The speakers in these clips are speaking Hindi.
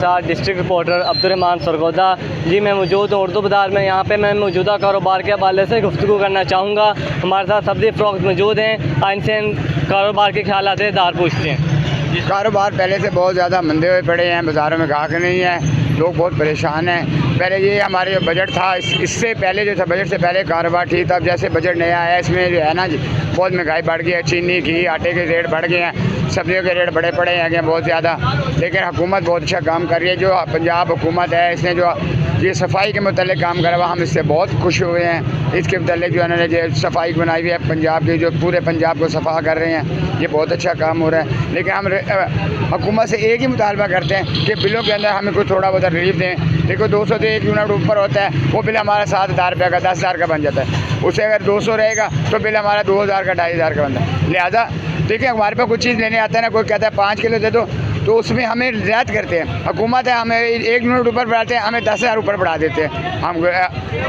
साथ डिस्ट्रिक्ट रिपोर्टर अब्दुर्रहमान सरगोदा जी, मैं मौजूद हूँ उर्दू बाज़ार में। यहाँ पे मैं मौजूदा कारोबार के हवाले से गुफ्तगू करना चाहूँगा। हमारे साथ सब्ज़ी फ़रोख्त मौजूद हैं, इनसे कारोबार के ख्यालात दार पूछते हैं। कारोबार पहले से बहुत ज़्यादा मंदे हुए पड़े हैं, बाज़ारों में गाहक नहीं है, लोग बहुत परेशान हैं। पहले ये हमारे जो बजट था इससे पहले जो था, बजट से पहले कारोबार ठीक था। अब जैसे बजट नया आया इसमें जो है ना बहुत महंगाई बढ़ गई है, चीनी घी आटे के रेट बढ़ गए हैं, सब्जियों के रेट बड़े पड़े हैं बहुत ज़्यादा। लेकिन हुकूमत बहुत अच्छा काम कर रही है। जो पंजाब हुकूमत है इसने जो ये सफाई के मतलब काम करा हुआ, हम इससे बहुत खुश हुए हैं। इसके मतलब जो है जो सफाई बनाई हुई है पंजाब की, जो पूरे पंजाब को सफा कर रहे हैं, ये बहुत अच्छा काम हो रहा है। लेकिन हम हुकूमत से एक ही मुतालबा करते हैं कि बिलों के अंदर हमें कुछ थोड़ा बहुत रिलीफ दें। देखो 200 से 1 यूनिट ऊपर होता है, वो बिल हमारा 7,000 रुपये का 10,000 का बन जाता है। उसे अगर 200 रहेगा तो बिल हमारा 2,000 का 2,500 का बनता है। लिहाजा देखिए, हमारे पास कुछ चीज़ लेने आता है ना, कोई कहता है 5 किलो दे दो, तो उसमें हमें रियायत करते हैं। हुकूमत है हमें 1 यूनिट ऊपर बढ़ाते हैं, हमें 10,000 ऊपर बढ़ा देते हैं।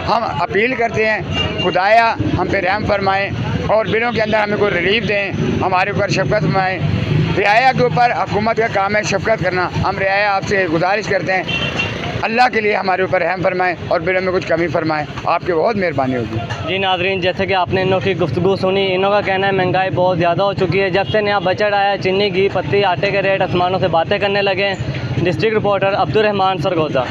हम अपील करते हैं, खुदाया हम पे रहम फरमाएँ और बिलों के अंदर हमें कोई रिलीफ दें, हमारे ऊपर शफकत फरमाएँ। रियाया के ऊपर हुकूमत का काम है शफकत करना। हम रियाया आपसे गुजारिश करते हैं, अल्लाह के लिए हमारे ऊपर रहम फरमाएँ और बिलों में कुछ कमी फरमाएँ, आपकी बहुत मेहरबानी होगी। जी नाज़रीन, जैसे कि आपने इनों की गुफ्तगू सुनी, इनों का कहना है महंगाई बहुत ज़्यादा हो चुकी है। जब से नया बजट आया, चीनी घी पत्ती आटे के रेट आसमानों से बातें करने लगे। District reporter Abdurrahman Sargodha.